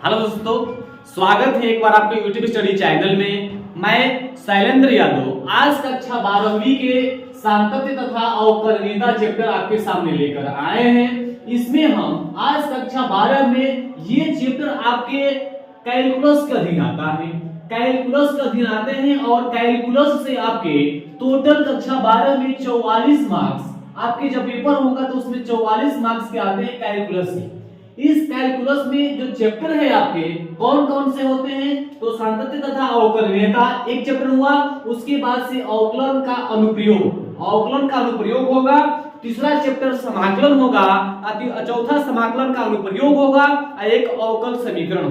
Hello दोस्तों, स्वागत है एक बार आपके YouTube स्टडी चैनल में। मैं शैलेंद्र यादव आज कक्षा 12वीं के सातत्य तथा अवकलनीयता चैप्टर आपके सामने लेकर आए हैं। इसमें हम आज कक्षा 12 में ये चैप्टर आपके कैलकुलस के अधीन आता है। कैलकुलस के अधीन आते हैं और कैलकुलस से आपके टोटल कक्षा 12 में 44 मार्क्स आपके जब पेपर होगा तो उसमें 44 मार्क्स के आते हैं कैलकुलस से। इस कैलकुलस में जो चैप्टर है आपके कौन कौन से होते हैं, तो सातत्य तथा अवकलनीयता एक चैप्टर हुआ, उसके बाद से अवकलन का अनुप्रयोग होगा, तीसरा चैप्टर समाकलन होगा, चौथा समाकलन का अनुप्रयोग होगा, एक अवकल समीकरण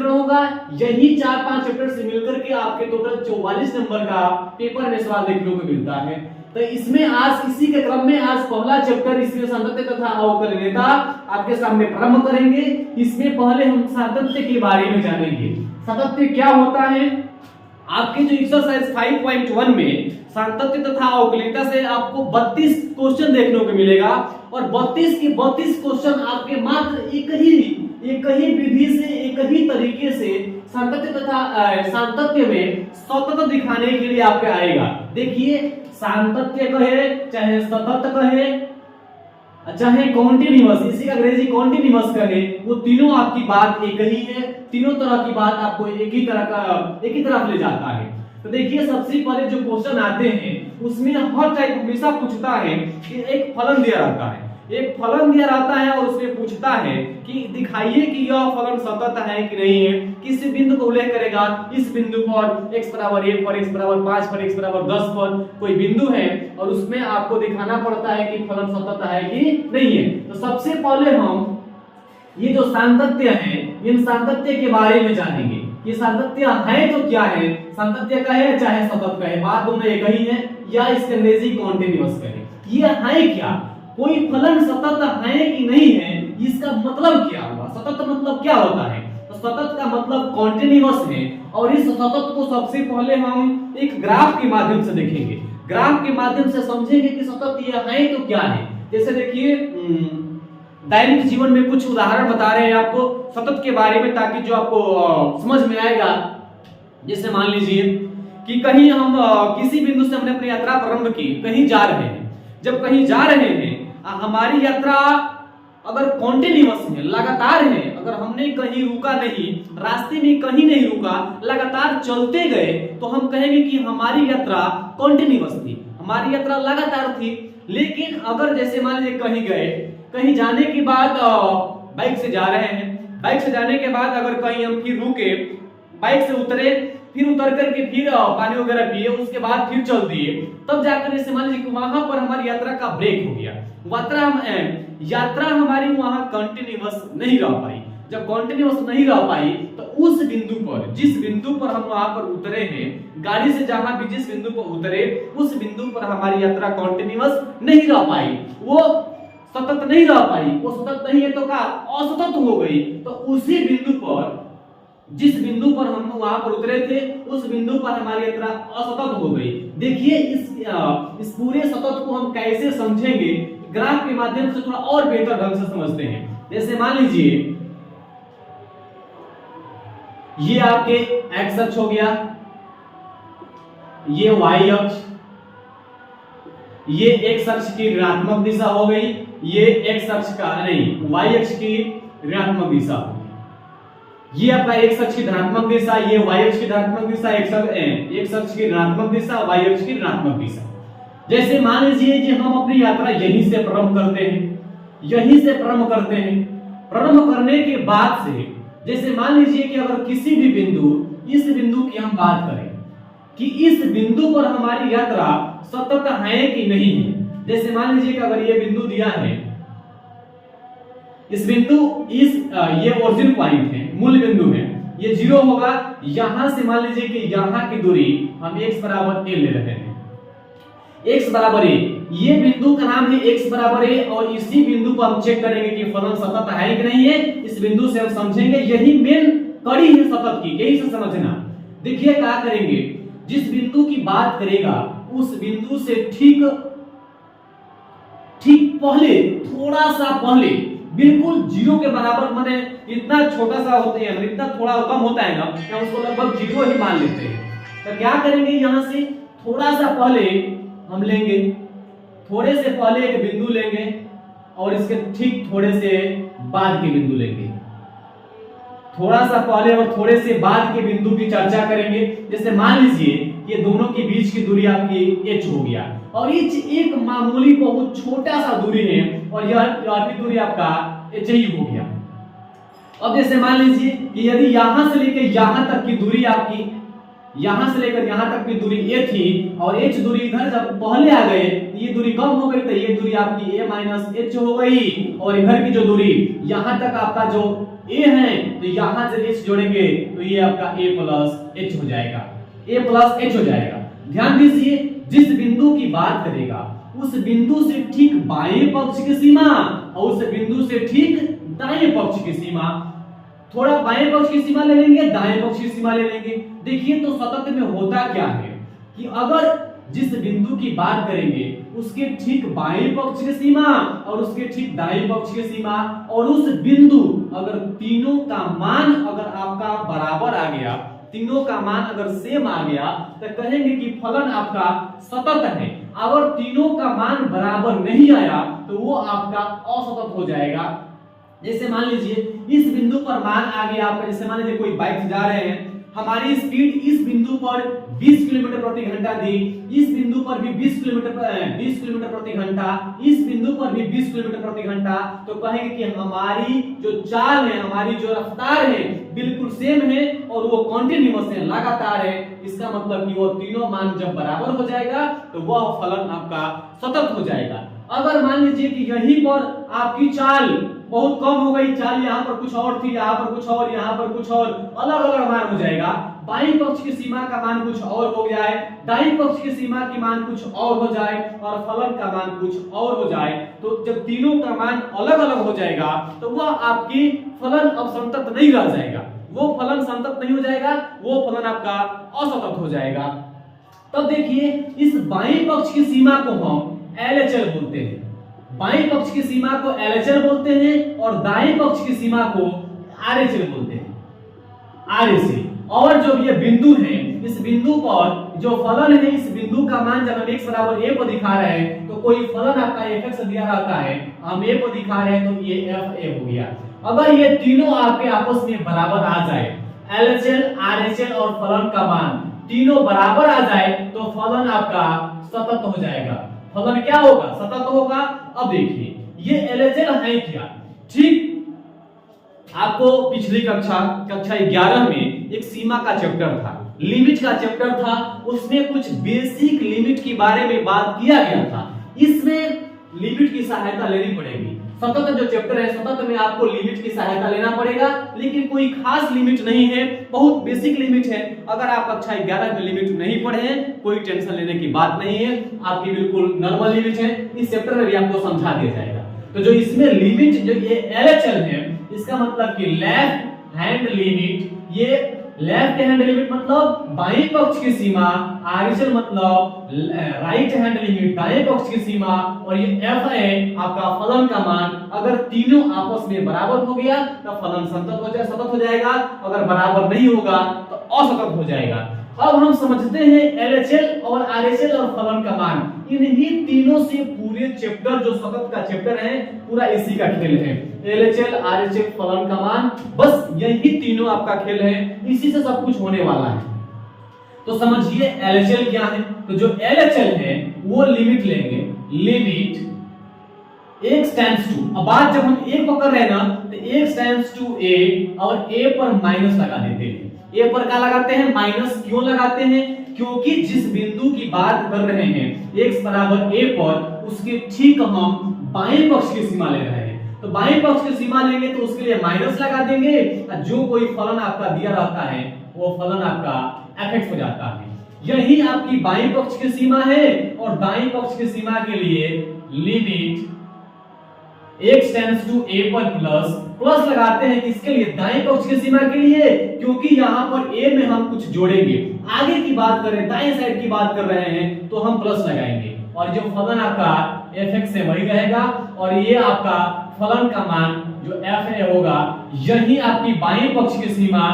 होगा। यही 4-5 चैप्टर से मिलकर के आपके टोटल 44 नंबर का पेपर में सवाल देखने को मिलता है। तो इसमें आज इसी के क्रम में आज पहला चैप्टर इसमें सातत्य तथा अवकलनीयता आपके सामने प्रारंभ करेंगे। इसमें पहले हम सातत्य के बारे में जानेंगे। सातत्य क्या होता है? आपके जो एक्सरसाइज 5.1 में सातत्य तथा अवकलनीयता से आपको 32 क्वेश्चन देखने को मिलेगा और 32 के 32 क्वेश्चन आपके मात्र एक ही विधि से एक ही तरीके से सातत्य तथा सातत्य में सतत दिखाने के लिए आपके आएगा। देखिए, सातत्य कहे चाहे सतत कहे चाहे कॉन्टिन्यूअस, इसी का अंग्रेजी कॉन्टिन्यूअस कहे, वो तीनों आपकी बात एक ही है। तीनों तरह की बात आपको एक ही तरफ ले जाता है। तो देखिए, सबसे पहले जो क्वेश्चन आते हैं उसमें हर टाइप हमेशा पूछता है कि एक फलन दिया रहता है और उसमें पूछता है कि दिखाइए कि यह फलन सतत है कि नहीं है। किसी बिंदु को उल्लेख करेगा, इस बिंदु पर x बराबर 1 पर, x बराबर 5 पर, x बराबर 10 पर कोई बिंदु है और उसमें आपको दिखाना पड़ता है कि फलन सतत है कि नहीं है। तो सबसे पहले हम ये जो सातत्य है, इन सातत्य के बारे में जानेंगे। ये सातत्य है तो क्या है? सातत्य कहे चाहे सतत कहे, बात दोनों एक ही है, या इसके अंग्रेजी कॉन्टिन्यूअस कहे। ये है क्या? कोई फलन सतत है कि नहीं है, इसका मतलब क्या हुआ? सतत मतलब क्या होता है? तो सतत का मतलब कॉन्टिन्यूअस है और इस सतत को सबसे पहले हम एक ग्राफ के माध्यम से देखेंगे। ग्राफ के माध्यम से समझेंगे कि सतत ये है तो क्या है। जैसे देखिए, दैनिक जीवन में कुछ उदाहरण बता रहे हैं आपको सतत के बारे में, ताकि जो आपको समझ में आएगा। जैसे मान लीजिए कि कहीं हम किसी बिंदु से हमने अपनी यात्रा प्रारंभ की, कहीं जा रहे हैं। जब कहीं जा रहे हैं, हमारी यात्रा अगर कॉन्टिन्यूअस है, लगातार है, अगर हमने कहीं रुका नहीं, रास्ते में कहीं नहीं रुका, लगातार चलते गए, तो हम कहेंगे कि हमारी यात्रा कॉन्टिन्यूअस थी, हमारी यात्रा लगातार थी। लेकिन अगर जैसे मान लीजिए कहीं गए, कहीं जाने के बाद बाइक से जा रहे हैं, बाइक से जाने के बाद अगर कहीं हम फिर रुके, बाइक से उतरे, फिर उतर करके फिर पानी वगैरह पिए, उसके बाद फिर चल दिए, तब जाकर जैसे मान लीजिए कि वहां पर हमारी यात्रा का ब्रेक हो गया, यात्रा हमारी वहां कंटिन्यूअस नहीं रह पाई। जब कंटिन्यूअस नहीं रह पाई तो उस बिंदु पर, जिस बिंदु पर हम वहां पर उतरे हैं, गाड़ी से जहां भी जिस बिंदु पर उतरे, उस बिंदु पर हमारी यात्रा कंटिन्यूअस नहीं रह पाई, वो सतत नहीं रह पाई। वो सतत नहीं है तो क्या? असतत हो गई। तो उसी बिंदु पर, जिस बिंदु पर हम वहां पर उतरे थे, उस बिंदु पर हमारी यात्रा असतत हो गई। देखिए, इस पूरे सतत को हम कैसे समझेंगे, ग्राफ के माध्यम से थोड़ा और बेहतर ढंग से समझते हैं। जैसे मान लीजिए ये आपके एक्स अक्ष हो गया, ये वाई अक्ष, ये एक्स अक्ष की ऋणात्मक दिशा हो गई, ये एक्स अक्ष का नहीं, वाई अक्ष की ऋणात्मक दिशा हो गई। ये आपका एक्स अक्ष की धनात्मक दिशा, ये वाई अक्ष की धनात्मक दिशा, एक्स अक्ष की ऋणात्मक दिशा, वाई अक्ष की ऋणात्मक दिशा। जैसे मान लीजिए कि हम अपनी यात्रा यहीं से प्रारंभ करते हैं, प्रारंभ करने के बाद से, जैसे मान लीजिए कि अगर किसी भी बिंदु, इस बिंदु की हम बात करें कि इस बिंदु पर हमारी यात्रा सतत है कि नहीं है। जैसे मान लीजिए कि अगर ये बिंदु दिया है, इस बिंदु ये ओरिजिन पॉइंट है, मूल बिंदु है, ये 0 होगा। यहां से मान लीजिए कि यहां की दूरी हम x बराबर a ले रहे हैं, x बराबर a, ये बिंदु का नाम है x बराबर a और इसी बिंदु पर हम चेक करेंगे कि फलन सतत है कि नहीं है। इस बिंदु से हम समझेंगे, यही मेन कड़ी है सतत की, यही से समझना। देखिए क्या करेंगे, जिस बिंदु की बात करेगा उस बिंदु से ठीक पहले, थोड़ा सा पहले बिल्कुल जीरो के बराबर, माने इतना छोटा सा होता है, इतना थोड़ा कम होता है ना, हम उसको लगभग जीरो ही मान लेते हैं। तो क्या करेंगे, यहां से थोड़ा सा पहले हम लेंगे, थोड़े से पहले एक बिंदु लेंगे और इसके ठीक थोड़े से बाद के बिंदु लेंगे। थोड़ा सा पहले और थोड़े से बाद के बिंदु की चर्चा करेंगे। जैसे मान लीजिए ये दोनों के बीच की दूरी आपकी h हो गया और h एक मामूली बहुत छोटा सा दूरी है और यह भी दूरी आपका h ही हो गया। अब जैसे मान लीजिए कि यदि यहां से लेकर यहां तक की दूरी आपकी, यहां से लेकर यहां तक की दूरी a थी और h दूरी इधर जब पहले आ गए ये दूरी कम हो गई, तो ये दूरी आपकी a माइनस h हो गई और इधर की जो दूरी यहां तक आपका जो a है तो यहां से h जोड़ेंगे तो ये आपका a प्लस h हो जाएगा, a प्लस h हो जाएगा। ध्यान दीजिए जिस बिंदु की बात करेगा उस बिंदु से ठीक बाएं पक्ष की सीमा और उस बिंदु से ठीक दाएं पक्ष की सीमा, थोड़ा बाएं पक्ष की सीमा ले लेंगे, दाएं पक्ष की सीमा ले लेंगे। देखिए तो सतत में होता क्या है कि अगर जिस बिंदु की बात करेंगे उसके ठीक बाएं पक्ष की सीमा और उसके ठीक दाएं पक्ष की सीमा और उस बिंदु अगर तीनों का मान अगर आपका बराबर आ गया, तीनों का मान अगर सेम आ गया तो कहेंगे कि फलन आपका सतत है। अगर तीनों का मान बराबर नहीं आया तो वो आपका असतत हो जाएगा। जैसे मान लीजिए इस बिंदु पर मान आ गया आपका, जैसे मान लीजिए कोई बाइक से जा रहे हैं, हमारी स्पीड इस बिंदु पर 20 किलोमीटर प्रति घंटा दी, इस बिंदु पर भी 20 किलोमीटर प्रति घंटा, इस बिंदु पर भी 20 किलोमीटर प्रति घंटा, तो कहेंगे कि हमारी जो चाल है, हमारी जो रफ्तार है बिल्कुल सेम है और वो कॉन्टिन्यूअस है, लगातार है। इसका मतलब कि वो तीनों मान जब बराबर हो जाएगा तो वह फलन आपका सतत हो जाएगा। अगर मान लीजिए कि यहीं पर आपकी चाल बहुत कम हो गई, चाल यहाँ पर कुछ और थी, यहाँ पर कुछ और, यहाँ पर कुछ और, अलग अलग मान हो जाएगा। बाईं पक्ष की सीमा का मान कुछ और हो जाए, दाईं पक्ष की सीमा की मान कुछ और हो जाए और फलन का मान कुछ और हो जाए, तो जब तीनों का मान अलग अलग हो जाएगा तो वह आपकी फलन अब संतत नहीं रह जाएगा, वो फलन संतत नहीं हो जाएगा, वो फलन आपका असतत हो जाएगा। तब देखिए इस बाईं पक्ष की सीमा को हम LHL बोलते हैं, बाईं पक्ष की सीमा को LHL बोलते हैं और दाएं पक्ष की सीमा को RHL बोलते हैं, RHL। और जो ये बिंदु है, इस बिंदु पर जो फलन है, इस बिंदु का मान जब हम x बराबर a को दिखा रहे हैं तो कोई फलन आपका fx दिया रहता है, हम a को दिखा रहे हैं तो ये fa हो गया। अगर ये तीनों आपके आपस में बराबर आ जाए, LHL, RHL और फलन का मान तीनों बराबर आ जाए तो फलन आपका सतत हो जाएगा। फलन क्या होगा? सतत होगा। अब देखिए ये LHL है क्या? ठीक आपको पिछली कक्षा 11 में एक सीमा का चैप्टर था, लिमिट का चैप्टर था, उसमें कुछ बेसिक लिमिट के बारे में बात किया गया था। इसमें लिमिट की सहायता लेनी पड़ेगी। सतत जो चैप्टर है, सतत में आपको लिमिट की सहायता लेना पड़ेगा, लेकिन कोई खास लिमिट नहीं है, बहुत बेसिक लिमिट है। अगर आप कक्षा 11 में लिमिट नहीं पढ़े हैं कोई टेंशन लेने की बात नहीं है, आपकी बिल्कुल नॉर्मल लिमिट है, इस चैप्टर में भी आपको समझा दिया जाएगा। तो जो इसमें लिमिट जो ये LHL है, इसका मतलब कि लेफ्ट हैंड लिमिट, ये लेफ्ट हैंड लिमिट मतलब बाएं पक्ष की सीमा, RHL मतलब राइट हैंड लिमिट दाएं पक्ष की सीमा, और ये FA आपका फलन का मान। अगर तीनों आपस में बराबर हो गया तो फलन सतत हो जाएगा, अगर बराबर नहीं होगा तो असतत हो जाएगा। अब हम समझते हैं LHL और RHL और फलन का मान, इन्हीं तीनों से पूरे चैप्टर जो सतत का चैप्टर है पूरा इसी का खेल है। LHL, RHL, फलन का मान, बस यही तीनों आपका खेल है, इसी से सब कुछ होने वाला है। तो समझिए LHL क्या है। तो जो LHL है वो लिमिट लेंगे, लिमिट x टेंड्स टू, अब बात जब हम a पकड़ रहे हैं ना तो x टेंड्स टू a और a पर माइनस लगा देते हैं। a पर क्या लगाते हैं? माइनस। क्यों लगाते हैं? क्योंकि जिस बिंदु की बात कर रहे हैं x बराबर a पर, उसके ठीक हम बाएं पक्ष की सीमा ले रहे हैं। तो बाएं पक्ष की सीमा लेंगे तो उसके लिए माइनस लगा देंगे, और जो कोई फलन आपका दिया रहता है वो फलन आपका fx हो जाता है। यही आपकी बाएं पक्ष की सीमा है, और दाएं पक्ष की सीमा के लिए limit x tends to a पर प्लस लगाते हैं। किसके लिए? दाएं पक्ष की सीमा के लिए, क्योंकि यहाँ पर a में हम कुछ जोड़ेंगे। आगे की बात करें, दाएं साइड की बात कर रहे हैं तो हम प्लस लगाएंगे, और जो फलन आपका fx है वही रहेगा, और ये आपका फलन का मान जो एफ ए होगा यही आपकी बाएं पक्ष की सीमा,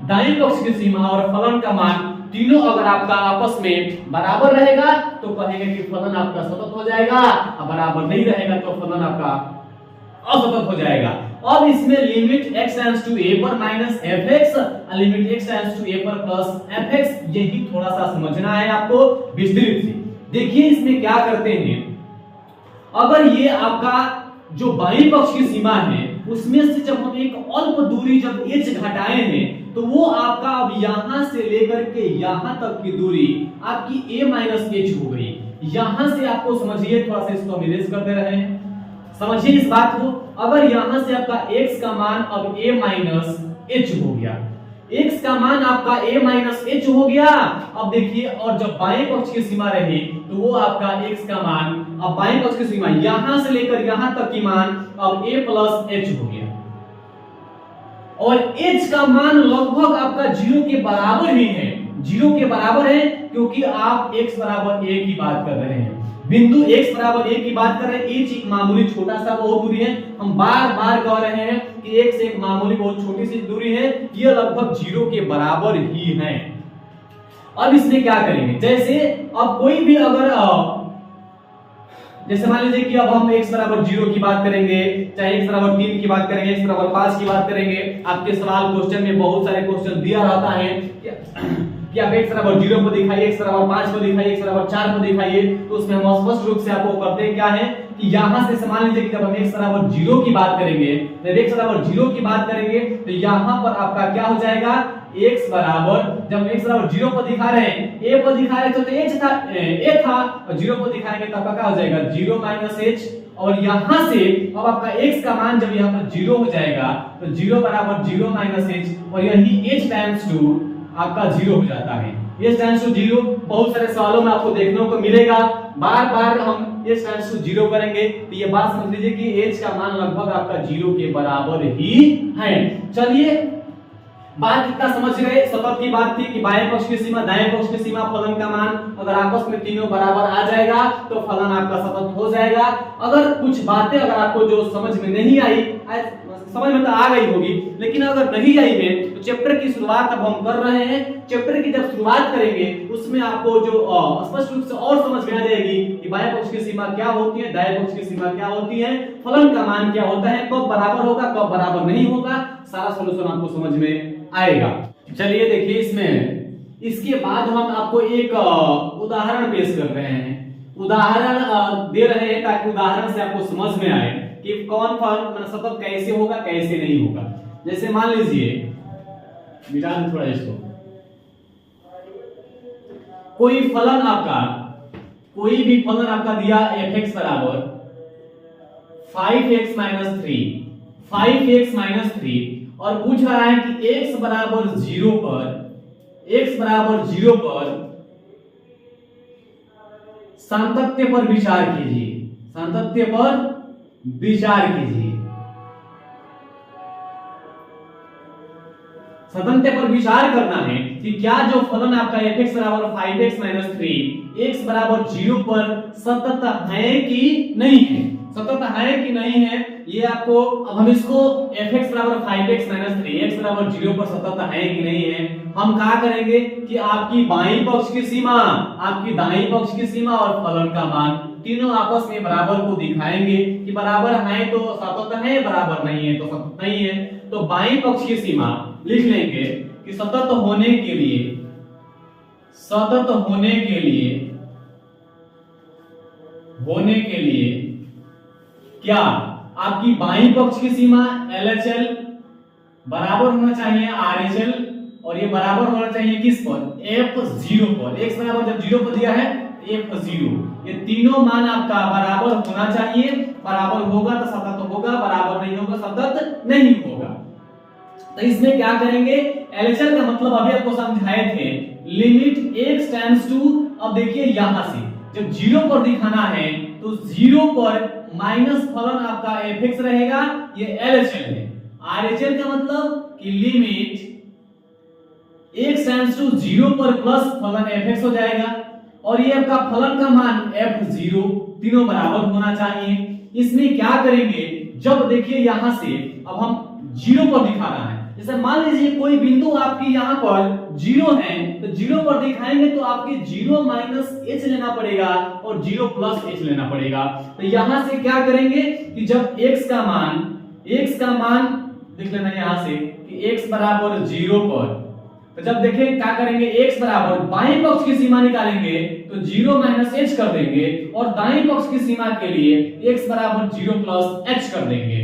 दाएं पक्ष की सीमा और फलन का मान तीनों अगर आपका आपस में बराबर रहेगा तो कहेंगे कि फलन आपका सतत हो जाएगा, और बराबर नहीं रहेगा तो फलन आपका असतत हो जाएगा। अब इसमें limit x tends to a पर minus fx, limit x tends to a पर प्लस fx, यही थोड़ा सा समझना है आपको विस्तृत से। देखिए इसमें क्या करते हैं, अगर ये आपका जो बाईं पक्ष की सीमा है उसमें से जब हम एक अल्प दूरी जब h घटाए हैं तो वो आपका अब यहां से लेकर के यहां तक की दूरी आपकी a माइनस h हो गई। यहां से आपको समझिए, थोड़ा सा इसको हम इरेज करते रहे, समझिए इस बात को। अगर यहां से आपका x का मान अब a माइनस h हो गया, x का मान आपका a माइनस h हो गया। अब देखिए, और जब बाएं पक्ष की सीमा रही तो वो आपका x का मान, अब बाएं पक्ष की सीमा यहां से लेकर यहां तक की मान अब a प्लस h हो गया, और h का मान लगभग आपका 0 के बराबर ही है, 0 के बराबर है, क्योंकि आप x बराबर a की बात कर रहे हैं, बिंदु x बराबर a की बात कर रहे हैं। h एक मामूली छोटा सा बहुत दूरी है, हम बार बार कह रहे हैं कि x एक मामूली बहुत छोटी सी दूरी है, ये लगभग 0 के बराबर ही है। अब इसमें क्या करेंगे, जैसे अब कोई भी अगर जैसे मान लीजिए कि अब हम x बराबर 0 की बात करेंगे, चाहे x बराबर 3 की बात करेंगे, x बराबर 5 की बात करेंगे, आपके सवाल क्वेश्चन में बहुत सारे क्वेश्चन दिया रहता है कि आप x बराबर 0 को दिखाइए, x बराबर 5 को दिखाइए, x बराबर 4 को दिखाइए, तो उसमें हम स्पष्ट रूप से आपको करते क्या है कि यहां से मान लीजिए कि जब हम x बराबर 0 की बात करेंगे, जब x बराबर 0 की बात करेंगे तो यहां पर आपका क्या हो जाएगा, x बराबर, जब x बराबर 0 पर दिखा रहे हैं, a पर दिखा रहे थे तो h था, a था, और 0 पर दिखाएंगे तो आपका क्या हो जाएगा 0 माइनस h, और यहां से अब आपका x का मान जब यहां पर 0 हो जाएगा तो 0 बराबर 0 माइनस h, और यही h टाइम्स 2 आपका 0 हो जाता है। h टाइम्स टू 0 बहुत सारे सवालों में आपको देखने को मिलेगा, बार बार हम h टाइम्स टू 0 करेंगे तो ये बात समझ लीजिए कि h का मान लगभग आपका 0 के बराबर ही है। चलिए बात कितना समझ गए, सतत की बात थी कि बाएं पक्ष की सीमा, दाएं पक्ष की सीमा, फलन का मान अगर आपस में तीनों बराबर आ जाएगा तो फलन आपका सतत हो जाएगा। अगर कुछ बातें अगर आपको जो समझ में नहीं आई, समझ में तो आ गई होगी, लेकिन अगर नहीं आई है तो चैप्टर की शुरुआत अब हम कर रहे हैं, चैप्टर की जब शुरुआत करेंगे उसमें आपको जो स्पष्ट रूप से और समझ में आ जाएगी कि बाएं पक्ष की सीमा क्या होती है, दाएं पक्ष की सीमा क्या होती है, फलन का मान क्या होता है, कब बराबर होगा कब बराबर नहीं होगा, सारा सॉल्यूशन आपको समझ में आएगा। चलिए देखिए इसमें, इसके बाद हम आपको एक उदाहरण पेश कर रहे हैं, उदाहरण दे रहे हैं ताकि उदाहरण से आपको समझ में आए कि कौन फलन सतत कैसे होगा कैसे नहीं होगा। जैसे मान लीजिए, मिटा दें थोड़ा इसको, कोई भी फलन आपका दिया fx बराबर 5x माइनस 3, 5x माइनस 3, और पूछ रहा है कि x बराबर 0 पर सातत्य पर विचार कीजिए, सातत्य पर विचार कीजिए, सातत्य पर विचार करना है कि क्या जो फलन आपका fx बराबर 5x माइनस 3 x बराबर 0 पर सतत है कि नहीं है, सतत है कि नहीं है, ये आपको, अब हम इसको fx बराबर 5x माइनस 3 x बराबर 0 पर सतत है कि नहीं है, हम क्या करेंगे कि आपकी बाईं पक्ष की सीमा, आपकी दाईं पक्ष की सीमा और फलन का मान तीनों आपस में बराबर को दिखाएंगे कि बराबर है तो सतत है, बराबर नहीं है तो सतत नहीं है। तो बाईं पक्ष की सीमा लिख लेंगे कि सतत होने के लिए, सतत होने के लिए क्या आपकी बाईं पक्ष की सीमा LHL बराबर होना चाहिए RHL, और ये बराबर होना चाहिए किस पर, F0 पर, x बराबर जब 0 पर दिया है F0, ये तीनों मान आपका बराबर होना चाहिए, बराबर होगा तो सतत होगा, बराबर नहीं होगा सतत नहीं होगा। तो इसमें क्या करेंगे, LHL का मतलब अभी आपको समझाए थे, लिमिट x टेंड्स टू, अब देखिए यहां से जब 0 पर दिखाना है तो 0 पर माइनस फलन आपका fx रहेगा, ये LHL है। RHL का मतलब कि लिमिट x टेंड्स टू 0 पर प्लस फलन fx हो जाएगा, और ये आपका फलन का मान f0, तीनों बराबर होना चाहिए। इसमें क्या करेंगे, जब देखिए यहां से अब हम 0 पर दिखा रहा है, जैसे मान लीजिए कोई बिंदु आपकी यहाँ पर 0 है, तो 0 पर दिखाएंगे तो आपके 0 माइनस h लेना पड़ेगा और 0 प्लस h लेना पड़ेगा। तो यहां से क्या करेंगे कि जब x का मान देख लेना यहां से कि x बराबर 0 पर, तो जब देखें क्या करेंगे x बराबर बाएं पक्ष की सीमा निकालेंगे तो 0 माइनस h कर देंगे और दाएं पक्ष की सीमा के लिए x बराबर 0 प्लस h कर देंगे।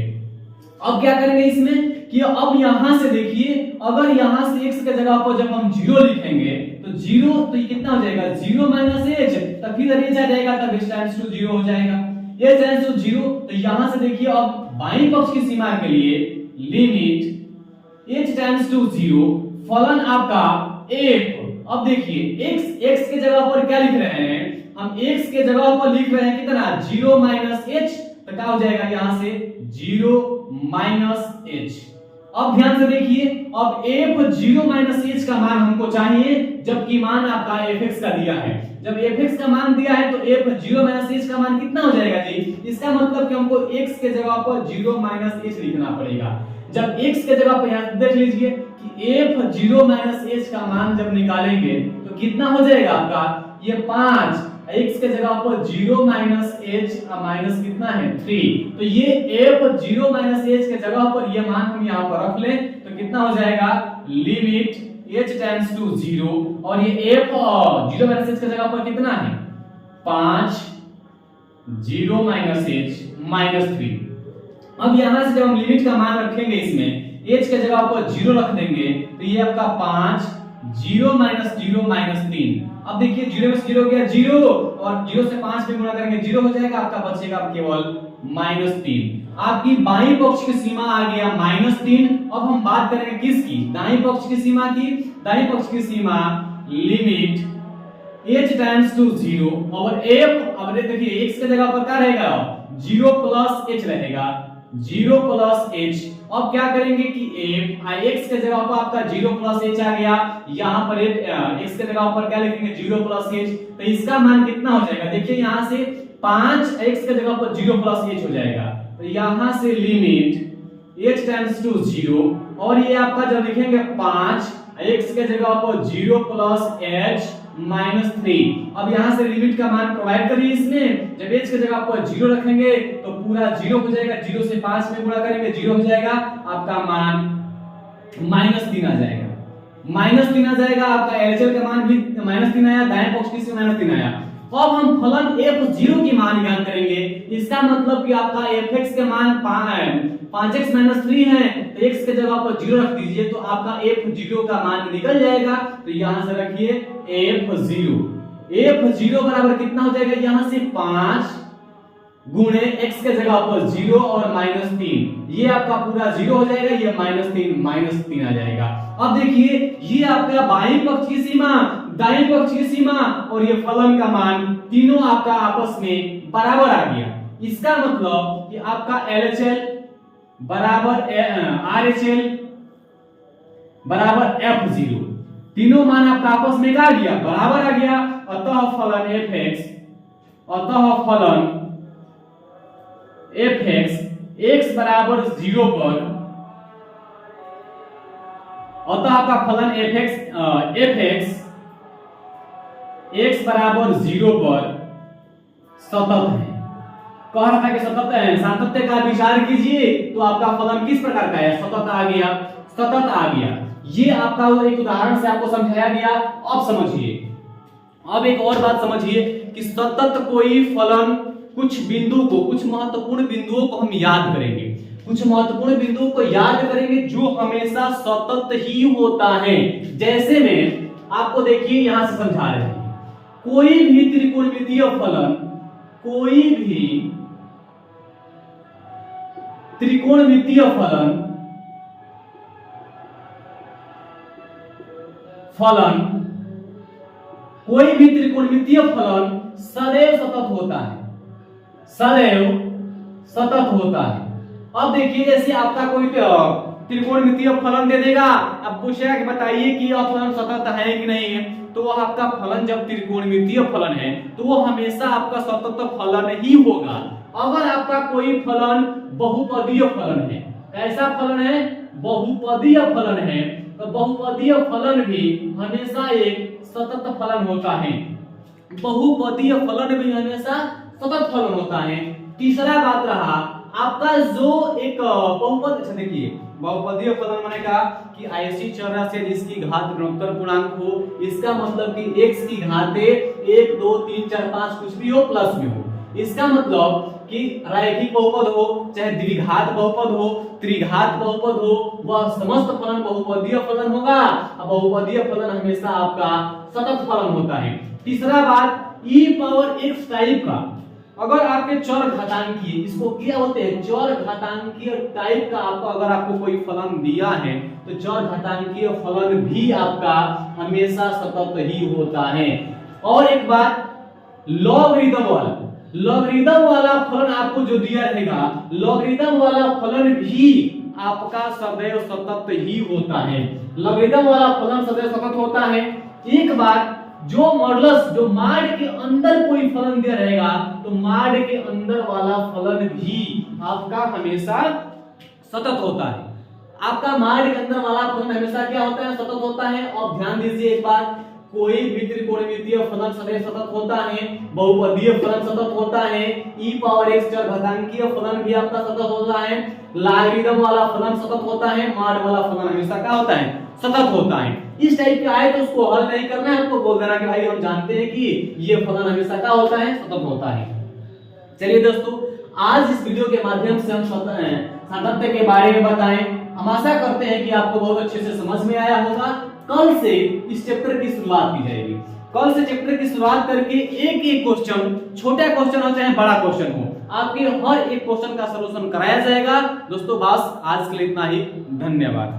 अब क्या करेंगे इसमें कि अब यहां से देखिए अगर यहां से x के जगह पर जब हम 0 लिखेंगे तो 0 तो ये कितना हो जाएगा 0 माइनस h, तब फिर h आ जाएगा तब h टाइम्स टू 0 हो जाएगा, h टाइम्स टू 0। तो यहां से देखिए अब बाईं पक्ष की सीमा के लिए लिमिट h टाइम्स टू 0 फलन आपका f। अब देखिए x के जगह पर क्या लिख रहे हैं हम, x के जगह पर लिख रहे हैं कितना 0 माइनस h, तो क्या हो जाएगा यहां से 0 माइनस h। अब ध्यान से देखिए अब f 0 माइनस h का मान हमको चाहिए जबकि मान आपका fx का दिया है। जब fx का मान दिया है तो f 0 माइनस h का मान कितना हो जाएगा जी, इसका मतलब कि हमको x के जगह पर 0 माइनस h लिखना पड़ेगा। जब x के जगह पर यहां देख लीजिए कि f 0 माइनस h का मान जब निकालेंगे तो कितना हो जाएगा आपका ये 5, x के जगह पर 0 माइनस h माइनस कितना है 3, तो ये f 0 माइनस h के जगह पर ये मान हम यहाँ पर रख लें तो कितना हो जाएगा लिमिट h टेंड्स टू 0 और ये f 0 माइनस h के जगह पर कितना है 5 0 माइनस h माइनस 3। अब यहां से जब हम लिमिट का मान रखेंगे इसमें h के जगह पर 0 रख देंगे तो ये आपका 5 0 माइनस 0 माइनस 3। अब देखिए 0 में 0 गया 0 और 0 से 5 में गुणा करेंगे 0 हो जाएगा, आपका बचेगा केवल माइनस 3। आपकी बाईं पक्ष की सीमा आ गया माइनस 3। अब हम बात करेंगे किसकी, दाईं पक्ष की सीमा की। दाईं पक्ष की सीमा लिमिट h टाइम्स टू 0 और f, अब देखिए x के जगह पर क्या रहेगा 0 प्लस h रहेगा 0 प्लस h। अब क्या करेंगे कि x के जगह पर आपका 0 प्लस h आ गया, यहाँ पर x के जगह पर क्या लिखेंगे 0 प्लस h, तो इसका मान कितना हो जाएगा देखिए यहाँ से 5 x के जगह पर 0 प्लस h हो जाएगा, तो यहाँ से लिमिट h टाइम्स टू 0 और ये आपका जब लिखेंगे 5 x के जगह पर 0 प्लस h माइनस 3। अब यहां से लिमिट का मान प्रोवाइड करिए इसमें, जब h के जगह पर 0 रखेंगे तो पूरा 0 हो जाएगा, 0 से 5 में गुणा करेंगे 0 हो जाएगा, आपका मान माइनस 3 आ जाएगा। माइनस 3 आ जाएगा, आपका LHL का मान भी माइनस 3 आया, दाएं पक्ष की से माइनस 3 आया। अब हम फलन f0 की मान ज्ञात करेंगे, इसका मतलब कि आपका fx के मान 5x माइनस 3 है, तो x के जगह पर 0 रख दीजिए तो आपका f0 का मान निकल जाएगा। तो यहां से रखिए f0 बराबर कितना हो जाएगा यहां से 5 गुणे x के जगह पर 0 और माइनस 3, ये आपका पूरा 0 हो जाएगा, ये माइनस 3 आ जाएगा। अब देखिए ये आपका बाईं पक्ष की सीमा, दाईं पक्ष की सीमा और ये फलन का मान तीनों आपका आपस में बराबर आ गया। इसका मतलब कि आपका LHL बराबर RHL बराबर f0, तीनों मान आपका आपस में क्या आ गया बराबर आ गया। अतः फलन fx x बराबर 0 पर, अतः आपका फलन fx x बराबर 0 पर सतत है। कह रहा था कि सतत है, सातत्य का विचार कीजिए तो आपका फलन किस प्रकार का है सतत आ गया। ये आपका एक उदाहरण से आपको समझाया गया। अब समझिए, अब एक और बात समझिए कि सतत कोई फलन कुछ महत्वपूर्ण बिंदुओं को हम याद करेंगे, कुछ महत्वपूर्ण बिंदुओं को याद करेंगे जो हमेशा सतत ही होता है। जैसे में आपको देखिए यहां से समझा रहे हैं, कोई भी त्रिकोणमितीय फलन, कोई भी त्रिकोणमितीय फलन कोई भी त्रिकोणमितीय फलन सदैव सतत होता है। अब देखिए जैसे आपका कोई त्रिकोणमितीय फलन दे देगा, अब पूछेगा कि बताइए कि यह फलन सतत है कि नहीं है, तो वह आपका फलन जब त्रिकोणमितीय फलन है तो वो हमेशा आपका सतत फलन ही होगा। अगर आपका कोई फलन बहुपदीय फलन है, कैसा फलन है, बहुपदीय फलन है, तो बहुपदीय फलन भी हमेशा एक सतत फलन होता है। बहुपदीय फलन भी हमेशा सतत फलन होता है। तीसरा बात रहा आपका जो एक बहुपद, अच्छा देखिए बहुपदीय फलन मैंने कहा कि ऐसी चर राशि है जिसकी घात ऋणोत्तर पूर्णांक हो, इसका मतलब कि x की घातें 1 2 3 4 5 कुछ भी हो प्लस में हो। इसका मतलब कि रैखिक बहुपद हो, चाहे द्विघात बहुपद हो, त्रिघात बहुपद हो, वह समस्त फलन बहुपदीय फलन होगा। अब बहुपदीय फलन हमेशा आपका सतत फलन होता है। तीसरा बात e पावर x टाइप का, अगर आपके चर घातांकीय, इसको क्या होते हैं, चर घातांकीय टाइप का आपको अगर आपको कोई फलन दिया है तो चर घातांकीय फलन भी आपका हमेशा सतत ही होता है। और एक बात लॉगरिदम वाला, लॉगरिदम वाला फलन आपको जो दिया रहेगा, लॉगरिदम वाला फलन भी आपका सदैव सतत ही होता है। लॉगरिदम वाला फलन सदैव सतत होता है। एक बात जो मॉडुलस, जो माड के अंदर कोई फलन दिया रहेगा तो माड के अंदर वाला फलन भी आपका हमेशा सतत होता है। आपका माड के अंदर वाला फलन हमेशा क्या होता है, सतत होता है। और ध्यान दीजिए एक बात, कोई भी त्रिकोणमितीय फलन सदैव सतत होता है, बहुपदीय फलन सतत होता है, e पावर x चर घातांकीय फलन भी आपका सतत होता है, लॉगरिदम वाला फलन सतत होता है, माड वाला फलन हमेशा क्या होता है, सतत होता है। इस टाइप के आए तो उसको हल नहीं करना है, आपको बोल देना कि भाई हम जानते हैं कि ये फलन हमेशा क्या होता है, सतत होता है। चलिए दोस्तों, आज इस वीडियो के माध्यम से हम सातत्य के बारे में बताएं। हम आशा करते हैं कि आपको बहुत अच्छे से समझ में आया होगा। कल से इस चैप्टर की शुरुआत की जाएगी। कल से चैप्टर की शुरुआत करके एक एक क्वेश्चन, छोटा क्वेश्चन हो चाहे बड़ा क्वेश्चन हो, आपके हर एक क्वेश्चन का सलूशन कराया जाएगा। दोस्तों बस आज के लिए इतना ही, धन्यवाद।